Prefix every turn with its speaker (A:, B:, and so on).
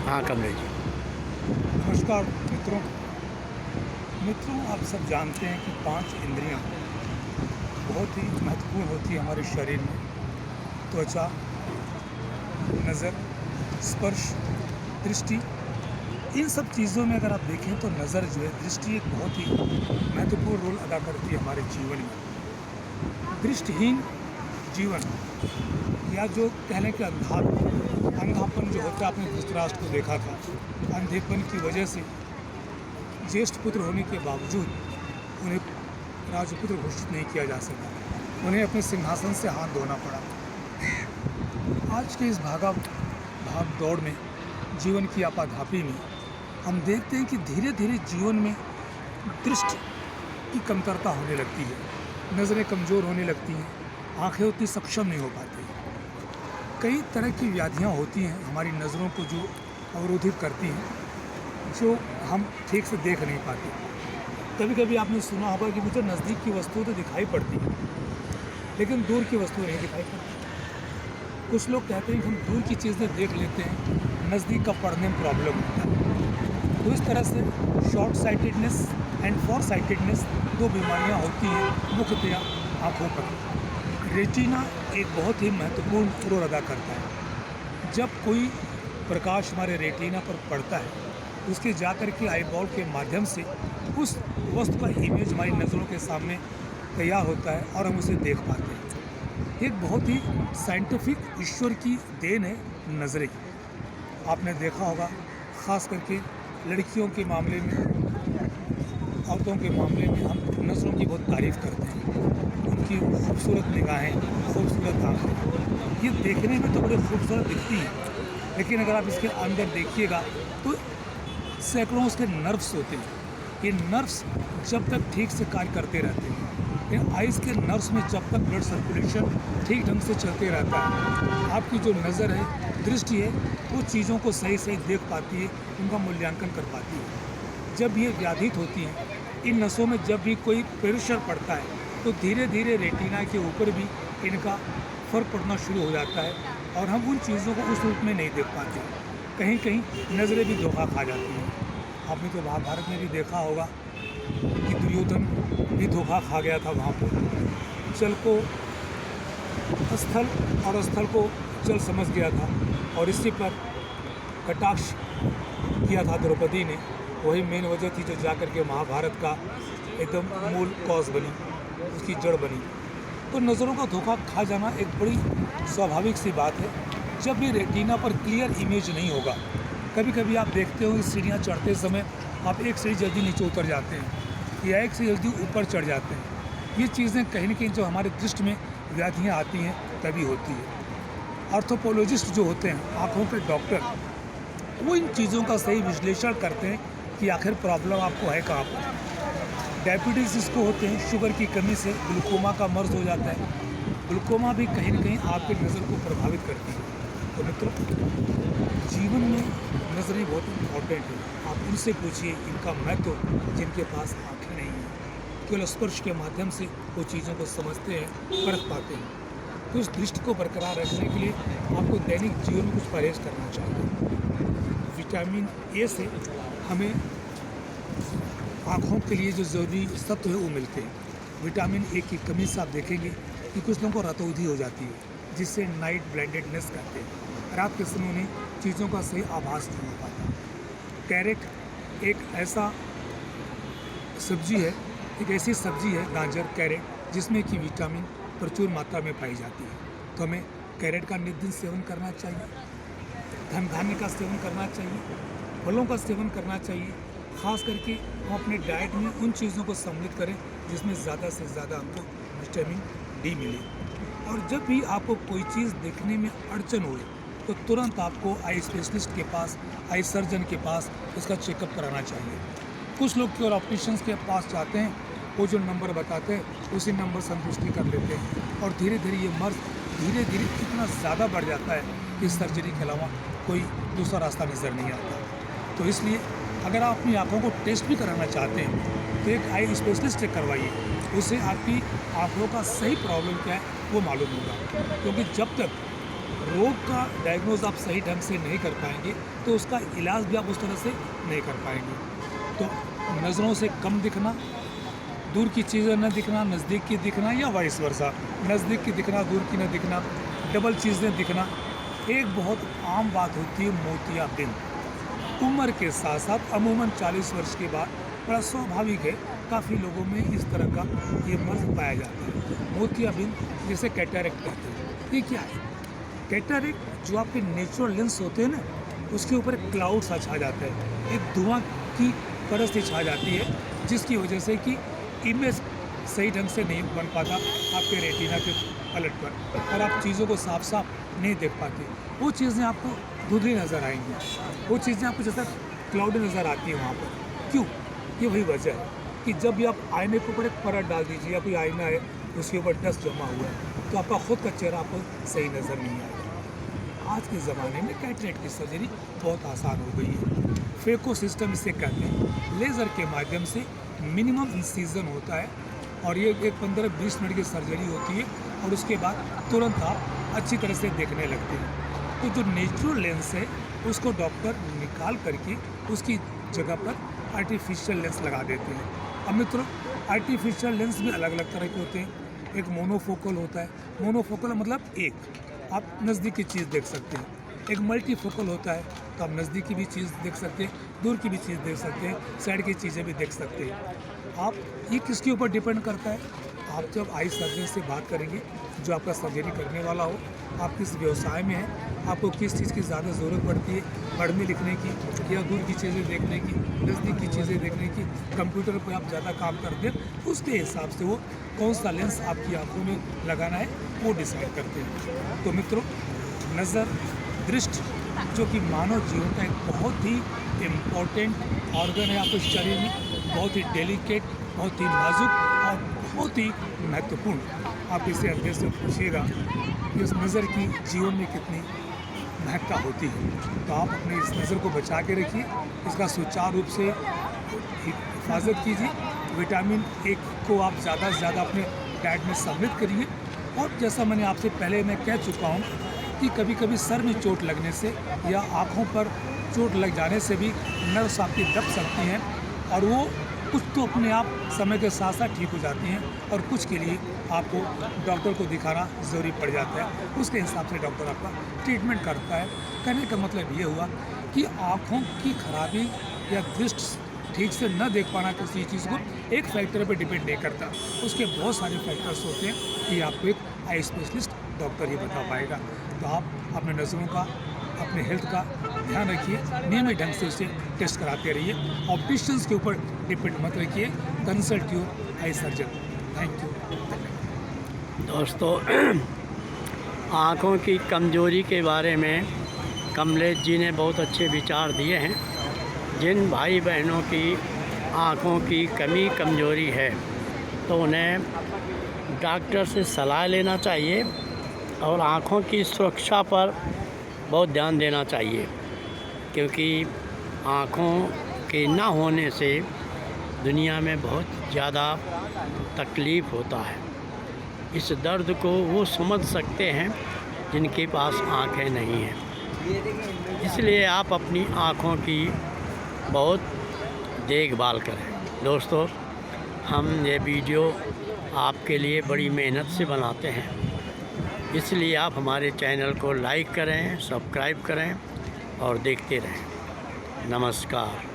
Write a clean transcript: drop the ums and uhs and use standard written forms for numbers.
A: हाँ, कमलेश जी।
B: नमस्कार मित्रों। आप सब जानते हैं कि 5 इंद्रियां बहुत ही महत्वपूर्ण होती है हमारे शरीर में। त्वचा, नज़र, स्पर्श, दृष्टि। इन सब चीज़ों में अगर आप देखें तो नज़र जो है, दृष्टि एक बहुत ही महत्वपूर्ण रोल अदा करती है हमारे जीवन में। दृष्टिहीन जीवन, या जो कह लें कि अंधापन जो होता है, आपने धृतराष्ट्र को देखा था। अंधेपन की वजह से ज्येष्ठ पुत्र होने के बावजूद उन्हें राजपुत्र घोषित नहीं किया जा सका। उन्हें अपने सिंहासन से हाथ धोना पड़ा। आज के इस भाग दौड़ में, जीवन की आपाधापी में, हम देखते हैं कि धीरे धीरे जीवन में दृष्टि की कमतरता होने लगती है। नज़रें कमज़ोर होने लगती हैं, आंखें उतनी सक्षम नहीं हो पाती। कई तरह की व्याधियाँ होती हैं हमारी नज़रों को जो अवरोधित करती हैं, जो हम ठीक से देख नहीं पाते। कभी कभी आपने सुना होगा कि मुझे नज़दीक की वस्तुएं तो दिखाई पड़ती हैं, लेकिन दूर की वस्तुएं नहीं दिखाई पड़ती। कुछ लोग कहते हैं कि हम दूर की चीज़ें देख लेते हैं, नज़दीक का पढ़ने में प्रॉब्लम होता है। तो इस तरह से short sightedness and for sightedness दो बीमारियां होती हैं मुख्यतया आँखों पर। रेटिना एक बहुत ही महत्वपूर्ण रोल अदा करता है। जब कोई प्रकाश हमारे रेटिना पर पड़ता है, उसके जाकर के आईबॉल के माध्यम से उस वस्तु का इमेज हमारी नज़रों के सामने तैयार होता है और हम उसे देख पाते हैं। एक बहुत ही साइंटिफिक ईश्वर की देन है नज़रें। आपने देखा होगा, ख़ास करके लड़कियों के मामले में, औरतों के मामले में हम नज़रों की बहुत तारीफ़ करते हैं। उनकी खूबसूरत निगाहें, खूबसूरत आँखें, ये देखने में तो बड़े खूबसूरत दिखती हैं, लेकिन अगर आप इसके अंदर देखिएगा तो सैकड़ों उसके नर्व्स होते हैं। ये नर्व्स जब तक ठीक से कार्य करते रहते हैं, इन आइज़ के नर्व्स में जब तक ब्लड सर्कुलेशन ठीक ढंग से चलते रहता है, आपकी जो नज़र है, दृष्टि है, वो चीज़ों को सही सही देख पाती है, उनका मूल्यांकन कर पाती है। जब ये व्याधित होती हैं, इन नसों में जब भी कोई प्रेशर पड़ता है, तो धीरे धीरे रेटिना के ऊपर भी इनका फ़र्क पड़ना शुरू हो जाता है और हम उन चीज़ों को उस रूप में नहीं देख पाते। कहीं कहीं नज़रें भी धोखा खा जाती हैं। आपने तो महाभारत में भी देखा होगा कि दुर्योधन भी धोखा खा गया था। वहाँ पर जल को स्थल और स्थल को जल समझ गया था, और इसी पर कटाक्ष किया था द्रौपदी ने। वही मेन वजह थी जो जाकर के महाभारत का एकदम मूल कॉज बनी, उसकी जड़ बनी। तो नज़रों का धोखा खा जाना एक बड़ी स्वाभाविक सी बात है। जब भी रेटिना पर क्लियर इमेज नहीं होगा, कभी कभी आप देखते हो सीढ़ियाँ चढ़ते समय आप एक सीढ़ी जल्दी नीचे उतर जाते हैं या एक से जल्दी ऊपर चढ़ जाते हैं। ये चीज़ें कहीं न कहीं जो हमारे दृष्टि में व्याधियाँ आती हैं तभी होती है। ऑर्थोपोलॉजिस्ट जो होते हैं, आँखों के डॉक्टर, वो इन चीज़ों का सही विश्लेषण करते हैं कि आखिर प्रॉब्लम आपको है कहाँ पर। डायबिटीज़ जिसको होते हैं, शुगर की कमी से ग्लूकोमा का मर्ज हो जाता है। ग्लूकोमा भी कहीं न कहीं आपकी नज़र को प्रभावित करती है। तो मित्रों, जीवन में नज़रें बहुत इम्पॉर्टेंट है। आप उनसे पूछिए इनका महत्व, जिनके पास आँखें नहीं हैं, केवल स्पर्श के माध्यम से वो चीज़ों को समझते हैं, परख पाते हैं। तो इस दृष्टि को बरकरार रखने के लिए आपको दैनिक जीवन में कुछ परहेज करना चाहिए। विटामिन ए से हमें आँखों के लिए जो ज़रूरी सत्व है वो मिलते हैं। विटामिन ए की कमी से आप देखेंगे कि कुछ लोगों को रतौंधी हो जाती है, जिससे नाइट ब्लाइंडेडनेस कहते हैं। रात के समय उन्हें चीज़ों का सही आभास नहीं हो पाता। कैरेट एक ऐसा सब्जी है, एक ऐसी सब्जी है गाजर, कैरेट, जिसमें कि विटामिन प्रचुर मात्रा में पाई जाती है। तो हमें कैरेट का नित्य दिन सेवन करना चाहिए, धन धान्य का सेवन करना चाहिए, फलों का सेवन करना चाहिए। ख़ास करके हम अपने डाइट में उन चीज़ों को सम्मिलित करें जिसमें ज़्यादा से ज़्यादा हमको विटामिन डी मिले। और जब भी आपको कोई चीज़ देखने में अड़चन हो तो तुरंत आपको आई स्पेशलिस्ट के पास, आई सर्जन के पास उसका चेकअप कराना चाहिए। कुछ लोग केवल ऑप्टिशियंस के पास जाते हैं, वो जो नंबर बताते हैं उसी नंबर संतुष्टि कर लेते हैं, और धीरे धीरे ये मर्ज धीरे धीरे इतना ज़्यादा बढ़ जाता है कि सर्जरी के अलावा कोई दूसरा रास्ता नज़र नहीं आता। तो इसलिए अगर आप अपनी आँखों को टेस्ट भी कराना चाहते हैं तो एक आई स्पेशलिस्ट चेक करवाइए, उससे आपकी आँखों का सही प्रॉब्लम क्या है वो मालूम होगा। क्योंकि जब तक रोग का डायग्नोज आप सही ढंग से नहीं कर पाएंगे तो उसका इलाज भी आप उस तरह से नहीं कर पाएंगे। तो नज़रों से कम दिखना, दूर की चीज़ें न दिखना, नज़दीक की दिखना, या वाइस वर्सा, नज़दीक की दिखना, दूर की न दिखना, डबल चीज़ें दिखना, एक बहुत आम बात होती है मोतियाबिंद। उम्र के साथ साथ अमूमन 40 वर्ष के बाद बड़ा स्वाभाविक है, काफ़ी लोगों में इस तरह का ये मर्ज पाया जाता है, मोतियाबिंद, जिसे कैटरेक्ट कहते हैं। ये क्या है? कैटरेक्ट जो आपके नेचुरल लेंस होते हैं ना, उसके ऊपर एक क्लाउड सा छा जाता है, एक धुआं की परत सी छा जाती है, जिसकी वजह से कि इमेज सही ढंग से नहीं बन पाता आपके रेटिना के पलट पर, और आप चीज़ों को साफ साफ नहीं देख पाते। वो चीज़ें आपको धुंधली नज़र आएंगी, वो चीज़ें आपको जैसा क्लाउड नज़र आती है वहाँ पर। क्यों? ये वही वजह है कि जब भी आप आईने के ऊपर एक परत डाल दीजिए, या कोई आईना है उसके ऊपर डस्ट जमा हुआ है, तो आपका खुद का चेहरा आपको सही नज़र नहीं आएगा। आज के ज़माने में कैटरेक्ट की सर्जरी बहुत आसान हो गई है। फेको सिस्टम इसे कहते हैं। लेज़र के माध्यम से मिनिमम इंसिजन होता है, और ये एक 15-20 मिनट की सर्जरी होती है, और उसके बाद तुरंत आप अच्छी तरह से देखने लगते हैं। तो जो नेचुरल लेंस है उसको डॉक्टर निकाल करके उसकी जगह पर आर्टिफिशियल लेंस लगा देते हैं। अब मित्रों, आर्टिफिशियल लेंस भी अलग अलग तरह के होते हैं। एक मोनोफोकल होता है, मोनोफोकल मतलब एक आप नज़दीक की चीज़ देख सकते हैं। एक मल्टीफोकल होता है, तो आप नज़दीक की भी चीज़ देख सकते हैं, दूर की भी चीज़ देख सकते हैं, साइड की चीज़ें भी देख सकते हैं। आप ये किसके ऊपर डिपेंड करता है? आप जब आई सर्जन से बात करेंगे, जो आपका सर्जरी करने वाला हो, आप किस व्यवसाय में हैं, आपको किस चीज़ की ज़्यादा ज़रूरत पड़ती है, पढ़ने लिखने की, या दूर की चीज़ें देखने की, नज़दीक की चीज़ें देखने की, कंप्यूटर पर आप ज़्यादा काम करते हैं, उसके हिसाब से वो कौन सा लेंस आपकी आंखों में लगाना है वो डिसाइड करते हैं। तो मित्रों, नज़र, दृष्टि, जो कि मानव जीवन का एक बहुत ही इम्पोर्टेंट ऑर्गन है आपके शरीर में, बहुत ही डेलिकेट, बहुत ही नाजुक और बहुत ही महत्वपूर्ण। आप इसे अंदर से पूछिएगा कि उस नज़र की जीवन में कितनी महत्ता होती है। तो आप अपने इस नज़र को बचा के रखिए, इसका सुचारू रूप से हिफाजत कीजिए। विटामिन ए को आप ज़्यादा से ज़्यादा अपने डाइट में सम्मिलित करिए। और जैसा मैंने आपसे पहले मैं कह चुका हूँ कि कभी कभी सर में चोट लगने से या आँखों पर चोट लग जाने से भी नर्व्स आपकी दब सकती हैं, और वो कुछ तो अपने आप समय के साथ साथ ठीक हो जाती हैं, और कुछ के लिए आपको डॉक्टर को दिखाना ज़रूरी पड़ जाता है। उसके हिसाब से डॉक्टर आपका ट्रीटमेंट करता है। कहने का मतलब ये हुआ कि आँखों की खराबी या दृष्टि ठीक से न देख पाना किसी चीज़ को एक फैक्टर पर डिपेंड नहीं करता, उसके बहुत सारे फैक्टर्स होते हैं कि आपको एक आई स्पेशलिस्ट डॉक्टर ही बता पाएगा। तो आप अपने नज़रों का, अपने हेल्थ का ध्यान रखिए, नियमित ढंग से उसे टेस्ट कराते रहिए। ऑप्टिशियंस के ऊपर डिपेंड मत रखिए, consult your eye surgeon. Thank you.
A: दोस्तों, आँखों की कमज़ोरी के बारे में कमलेश जी ने बहुत अच्छे विचार दिए हैं। जिन भाई बहनों की आँखों की कमी कमज़ोरी है तो उन्हें डॉक्टर से सलाह लेना चाहिए, और आँखों की सुरक्षा पर बहुत ध्यान देना चाहिए, क्योंकि आँखों के ना होने से दुनिया में बहुत ज़्यादा तकलीफ़ होता है। इस दर्द को वो समझ सकते हैं जिनके पास आँखें नहीं हैं। इसलिए आप अपनी आँखों की बहुत देखभाल करें। दोस्तों, हम ये वीडियो आपके लिए बड़ी मेहनत से बनाते हैं, इसलिए आप हमारे चैनल को लाइक करें, सब्सक्राइब करें और देखते रहें। नमस्कार।